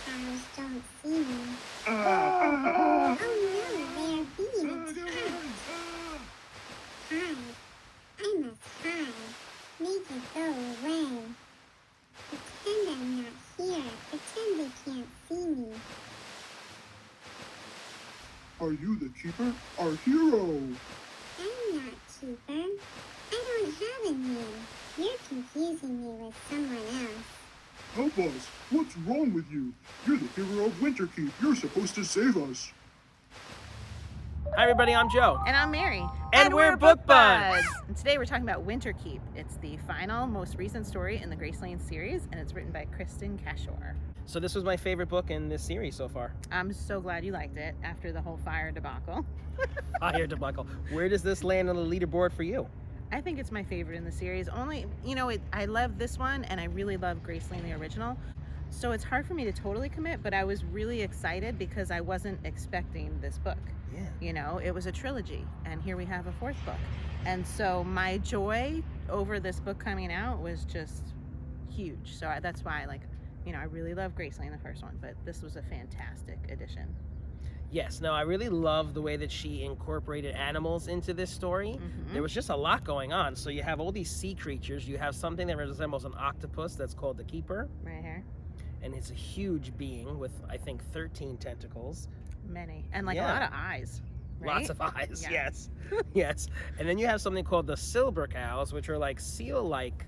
cows don't see me. Oh no, they are being attacked. Hide. I must hide. Make it go away. Pretend I'm not here. Pretend they can't see me. Are you the keeper? Our hero! I'm not keeper. I don't have a name. You're confusing me with someone else. Help us! What's wrong with you? You're the hero of Winterkeep. You're supposed to save us. Hi everybody, I'm Joe. And I'm Mary. And we're Book Buds. And today we're talking about Winterkeep. It's the final, most recent story in the Graceland series, and it's written by Kristin Cashore. So this was my favorite book in this series so far. I'm so glad you liked it after the whole fire debacle. Fire debacle. Where does this land on the leaderboard for you? I think it's my favorite in the series. Only, I love this one, and I really love Graceland, the original. So it's hard for me to totally commit, but I was really excited because I wasn't expecting this book. Yeah. It was a trilogy, and here we have a fourth book. And so my joy over this book coming out was just huge. So that's why, I really love Graceland, the first one, but this was a fantastic addition. Yes, no, I really love the way that she incorporated animals into this story. Mm-hmm. There was just a lot going on. So you have all these sea creatures. You have something that resembles an octopus that's called the Keeper. Right here. And it's a huge being with, I think, 13 tentacles. Many. And a lot of eyes. Right? Lots of eyes, Yeah. yes. Yes. And then you have something called the silver cows, which are like seal-like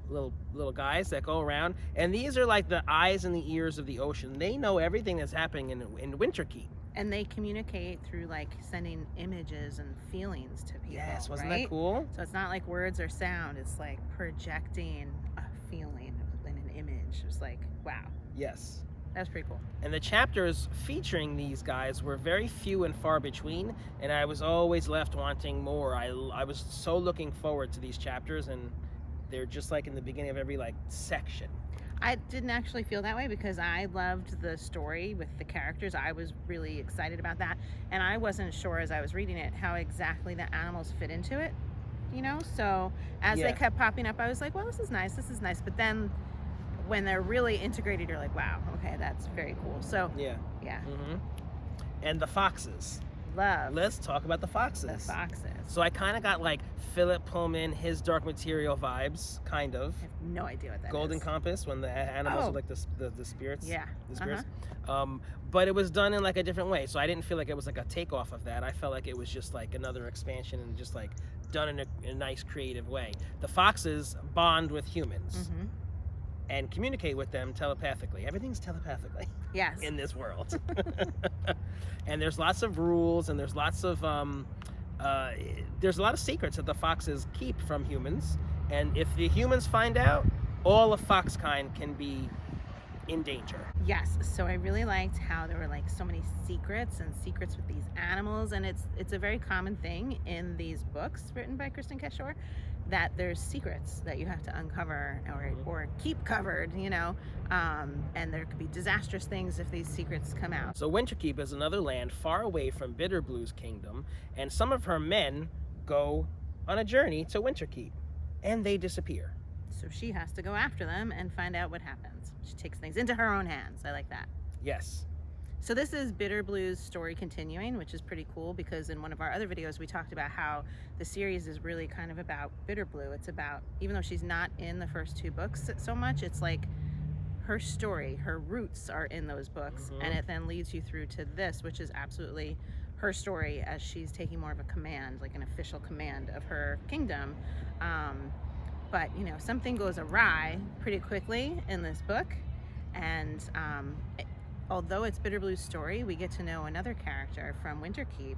little guys that go around. And these are like the eyes and the ears of the ocean. They know everything that's happening in Winterkeep. And they communicate through sending images and feelings to people. Yes, wasn't right? that cool? So it's not like words or sound. It's like projecting a feeling in an image. It's like, wow. Yes. That's pretty cool. And the chapters featuring these guys were very few and far between, and I was always left wanting more. I was so looking forward to these chapters, and they're just like in the beginning of every section. I didn't actually feel that way because I loved the story with the characters. I was really excited about that, and I wasn't sure as I was reading it how exactly the animals fit into it, So as they kept popping up, I was like, well, this is nice, but then when they're really integrated, you're like, wow, okay, that's very cool. So yeah. Mm-hmm. And the foxes. Love. Let's talk about the foxes. The foxes. So I kind of got Philip Pullman, his Dark Material vibes, kind of. I have no idea what that Golden is. Compass, when the animals are the spirits. Yeah. The spirits. But it was done in a different way. So I didn't feel like it was a takeoff of that. I felt like it was just another expansion and just done in a nice creative way. The foxes bond with humans. Mm-hmm. And communicate with them telepathically. Everything's telepathically. Yes. In this world. And there's lots of rules, and there's lots of there's a lot of secrets that the foxes keep from humans. And if the humans find out, all of foxkind can be in danger. Yes. So I really liked how there were so many secrets with these animals, and it's a very common thing in these books written by Kristin Cashore, that there's secrets that you have to uncover or keep covered, and there could be disastrous things if these secrets come out. So Winterkeep is another land far away from Bitterblue's kingdom, and some of her men go on a journey to Winterkeep, and they disappear. So she has to go after them and find out what happens. She takes things into her own hands. I like that. Yes. So this is Bitterblue's story continuing, which is pretty cool because in one of our other videos we talked about how the series is really kind of about Bitterblue. It's about, even though she's not in the first two books so much, it's her story, her roots are in those books, and it then leads you through to this, which is absolutely her story as she's taking more of a command, an official command of her kingdom. But something goes awry pretty quickly in this book, and although it's Bitterblue's story, we get to know another character from Winterkeep.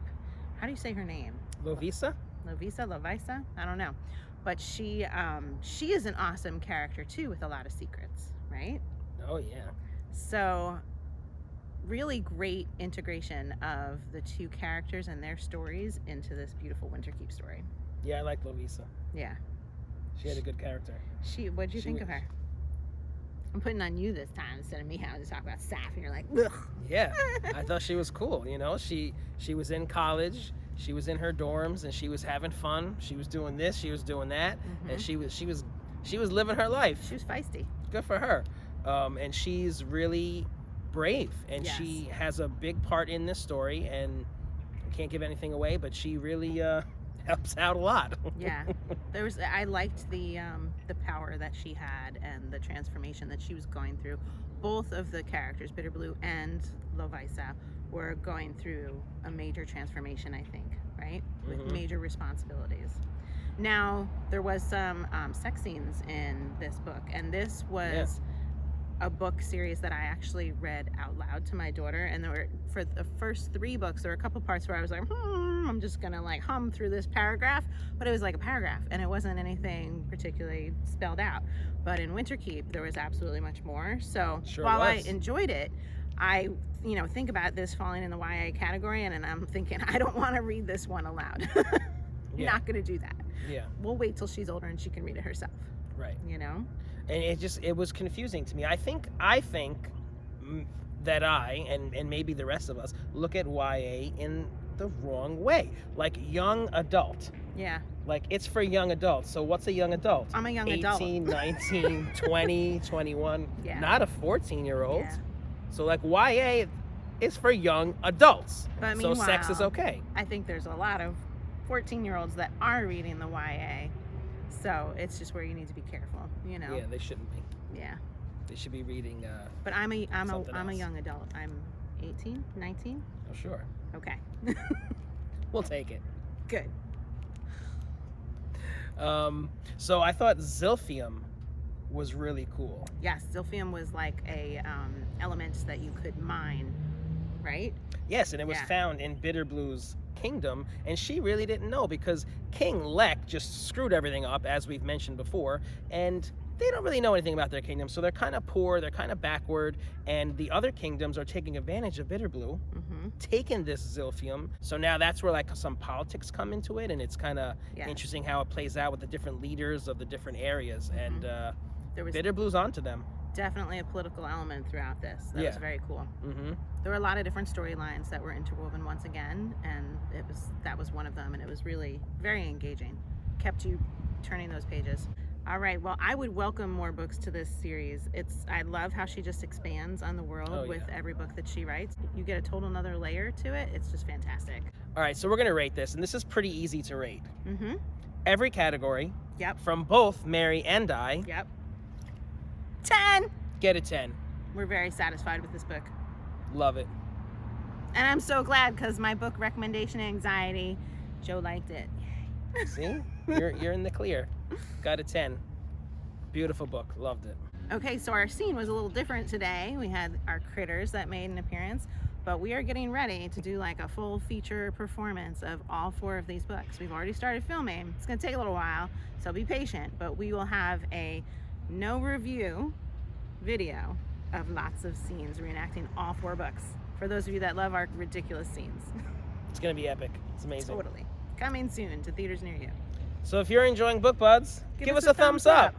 How do you say her name? Lovisa? Lovisa? I don't know. But she is an awesome character too, with a lot of secrets, right? Oh yeah. So really great integration of the two characters and their stories into this beautiful Winterkeep story. Yeah, I like Lovisa. Yeah. She had a good character. What'd you think of her? I'm putting on you this time instead of me having to talk about Saf, and you're like, ugh. Yeah, I thought she was cool. She was in college, she was in her dorms, and she was having fun. She was doing this, she was doing that, and she was living her life. She was feisty. Good for her. And she's really brave, and Yes. she has a big part in this story, and I can't give anything away, but she really helps out a lot. Yeah, I liked the power that she had and the transformation that she was going through. Both of the characters, Bitterblue and Lovisa, were going through a major transformation, I think, right? With major responsibilities. Now, there was some sex scenes in this book, and this was a book series that I actually read out loud to my daughter, and there were, for the first 3 books, there were a couple parts where I was like, I'm just gonna like hum through this paragraph, but it was like a paragraph, and it wasn't anything particularly spelled out. But in Winterkeep, there was absolutely much more. So while I enjoyed it, I think about this falling in the YA category, and I'm thinking, I don't want to read this one aloud. Not gonna do that. Yeah. We'll wait till she's older and she can read it herself. Right. And it was confusing to me. I think that and maybe the rest of us look at YA in the wrong way. Like young adult. Yeah. Like it's for young adults. So what's a young adult? I'm a young 18, adult. 19, 20, 21. Yeah. Not a 14-year-old. Yeah. So like YA is for young adults. But so sex is okay. I think there's a lot of 14-year-olds that are reading the YA. So it's just where you need to be careful, Yeah, they shouldn't be. Yeah. They should be reading But I'm a else. young adult. I'm 18, 19. Oh, sure. Okay. We'll take it. Good. So I thought Zilphium was really cool. Yes, Zilphium was like a element that you could mine, right? Yes, and it was found in Bitterblue's kingdom, and she really didn't know because King Lek just screwed everything up, as we've mentioned before, and they don't really know anything about their kingdom, so they're kind of poor, they're kind of backward, and the other kingdoms are taking advantage of Bitterblue, taking this Zilphium. So now that's where like some politics come into it, and it's kind of interesting how it plays out with the different leaders of the different areas, and there was Bitterblue's onto them. Definitely a political element throughout this. That was very cool. There were a lot of different storylines that were interwoven once again, and that was one of them, and it was really very engaging. Kept you turning those pages. All right, well, I would welcome more books to this series. I love how she just expands on the world with every book that she writes. You get a total another layer to it. It's just fantastic. All right, so we're gonna rate this, and this is pretty easy to rate. Every category. Yep. From both Mary and I. Yep. 10. Get a 10. We're very satisfied with this book. Love it. And I'm so glad because my book recommendation anxiety, Joe liked it. Yay. See? You're in the clear. Got a 10. Beautiful book. Loved it. Okay, so our scene was a little different today. We had our critters that made an appearance, but we are getting ready to do like a full feature performance of all 4 of these books. We've already started filming. It's gonna take a little while, so be patient, but we will have a no review video of lots of scenes reenacting all 4 books. For those of you that love our ridiculous scenes. It's gonna be epic. It's amazing. Totally. Coming soon to theaters near you. So if you're enjoying Book Buds, give us a thumbs up.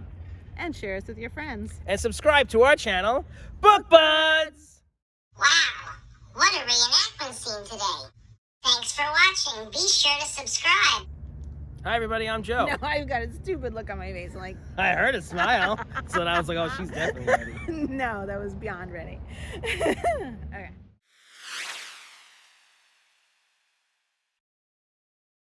And share us with your friends. And subscribe to our channel, Book Buds! Wow, what a reenactment scene today. Thanks for watching. Be sure to subscribe. Hi everybody, I'm Joe. No, I've got a stupid look on my face. Like I heard a smile. So then I was like, oh, she's definitely ready. No, that was beyond ready. Okay.